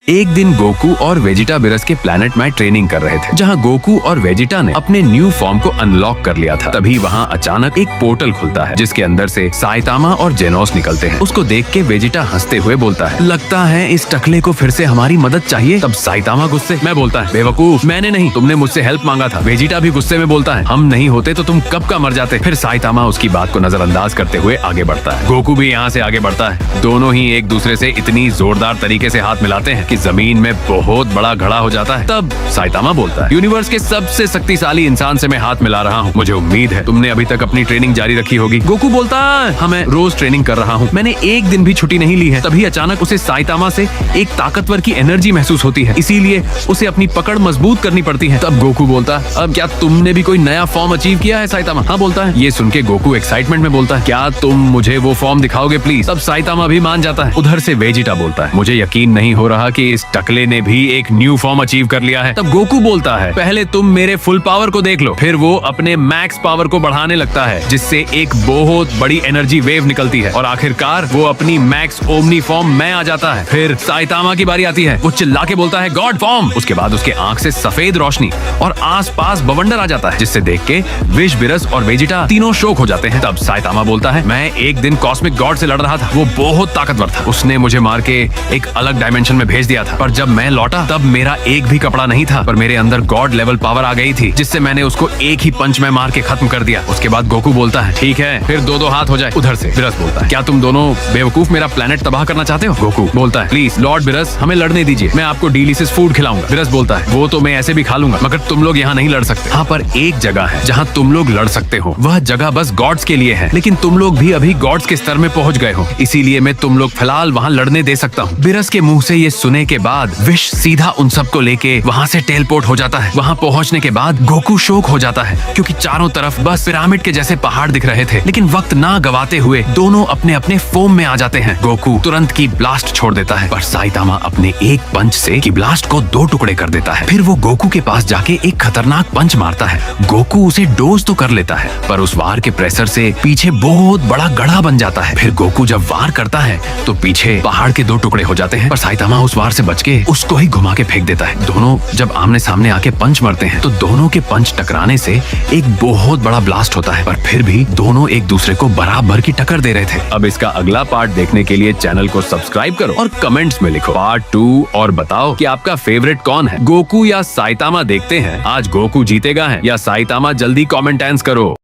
एक दिन गोकू और वेजिटा बिरस के प्लेनेट में ट्रेनिंग कर रहे थे, जहां गोकू और वेजिटा ने अपने न्यू फॉर्म को अनलॉक कर लिया था। तभी वहां अचानक एक पोर्टल खुलता है, जिसके अंदर से साइतामा और जेनोस निकलते हैं। उसको देख के वेजिटा हंसते हुए बोलता है, लगता है इस टकले को फिर से हमारी मदद चाहिए। तब साइतामा गुस्से में बोलता है, बेवकूफ, मैंने नहीं, तुमने मुझसे हेल्प मांगा था। वेजिटा भी गुस्से में बोलता है, हम नहीं होते तो तुम कब का मर जाते। फिर साइतामा उसकी बात को नजरअंदाज करते हुए आगे बढ़ता है। गोकू भी यहाँ से आगे बढ़ता है। दोनों ही एक दूसरे से इतनी जोरदार तरीके से हाथ मिलाते हैं कि जमीन में बहुत बड़ा घड़ा हो जाता है। तब साइतामा बोलता है, यूनिवर्स के सबसे शक्तिशाली इंसान से मैं हाथ मिला रहा हूँ। मुझे उम्मीद है तुमने अभी तक अपनी ट्रेनिंग जारी रखी होगी। गोकू बोलता है, हाँ, मैं रोज ट्रेनिंग कर रहा हूँ, मैंने एक दिन भी छुट्टी नहीं ली है। तभी अचानक उसे साइतामा से एक ताकतवर की एनर्जी महसूस होती है, इसीलिए उसे अपनी पकड़ मजबूत करनी पड़ती है। तब गोकू बोलता है, अब क्या तुमने भी कोई नया फॉर्म अचीव किया है साइतामा? हाँ बोलता है। ये सुन के गोकू एक्साइटमेंट में बोलता है, क्या तुम मुझे वो फॉर्म दिखाओगे प्लीज? तब साइतामा भी मान जाता है। उधर से वेजिटा बोलता है, मुझे यकीन नहीं हो रहा कि इस टकले ने भी एक न्यू फॉर्म अचीव कर लिया है। तब गोकू बोलता है, पहले तुम मेरे फुल पावर को देख लो। फिर वो अपने मैक्स पावर को बढ़ाने लगता है, जिससे एक बहुत बड़ी एनर्जी वेव निकलती है और आखिरकार वो अपनी मैक्स ओमनी फॉर्म में आ जाता है। फिर साइतामा की बारी आती है। वो चिल्ला के बोलता है, गॉड फॉर्म। उसके बाद उसके आंख से सफेद रोशनी और आसपास बवंडर आ जाता है, जिससे देख के विश, बिरस और वेजिटा तीनों शोक हो जाते हैं। तब साइतामा बोलता है, मैं एक दिन कॉस्मिक गॉड से लड़ रहा था, वो बहुत ताकतवर था। उसने मुझे मार के एक अलग डायमेंशन में भेज दिया था, पर जब मैं लौटा तब मेरा एक भी कपड़ा नहीं था, पर मेरे अंदर गॉड लेवल पावर आ गई थी, जिससे मैंने उसको एक ही पंच में मार के खत्म कर दिया। उसके बाद गोकू बोलता है, ठीक है, फिर दो दो हाथ हो जाए। उधर से बिरस बोलता है, क्या तुम दोनों बेवकूफ मेरा प्लेनेट तबाह करना चाहते हो? गोकू बोलता है, प्लीज लॉर्ड बिरस, हमें लड़ने दीजिए, मैं आपको डिलीशियस फूड खिलाऊंगा। बिरस बोलता है, वो तो मैं ऐसे भी खा लूंगा, मगर तुम लोग यहाँ नहीं लड़ सकते। हाँ, पर एक जगह है जहाँ तुम लोग लड़ सकते हो, वह जगह बस गॉड्स के लिए है, लेकिन तुम लोग भी अभी गॉड्स के स्तर में पहुँच गए हो, इसीलिए मैं तुम लोग फिलहाल वहाँ लड़ने दे सकता हूँ। बिरस के मुंह से ये सुने के बाद विश सीधा उन सबको लेके वहाँ से टेलपोर्ट हो जाता है। वहाँ पहुँचने के बाद गोकू शोक हो जाता है, क्योंकि चारों तरफ बस पिरामिड के जैसे पहाड़ दिख रहे थे। लेकिन वक्त ना गवाते हुए दोनों अपने अपने फोम में आ जाते हैं। गोकू तुरंत की ब्लास्ट छोड़ देता है, पर साइतामा अपने एक पंच से की ब्लास्ट को दो टुकड़े कर देता है। फिर वो गोकू के पास जाके एक खतरनाक पंच मारता है। गोकू उसे डोज तो कर लेता है, पर उस वार के प्रेशर से पीछे बहुत बड़ा गड्ढा बन जाता है। फिर गोकू जब वार करता है तो पीछे पहाड़ के दो टुकड़े हो जाते हैं, पर साइतामा उस वार से बच के उसको ही घुमा के फेंक देता है। दोनों जब आमने सामने आके पंच मारते हैं तो दोनों के पंच टकराने से एक बहुत बड़ा ब्लास्ट होता है, पर फिर भी दोनों एक दूसरे को बराबर की टक्कर दे रहे थे। अब इसका अगला पार्ट देखने के लिए चैनल को सब्सक्राइब करो और कमेंट्स में लिखो पार्ट 2 और बताओ कि आपका फेवरेट कौन है, गोकू या साइतामा। देखते हैं आज गोकू जीतेगा है या साइतामा। जल्दी कमेंट आंसर करो।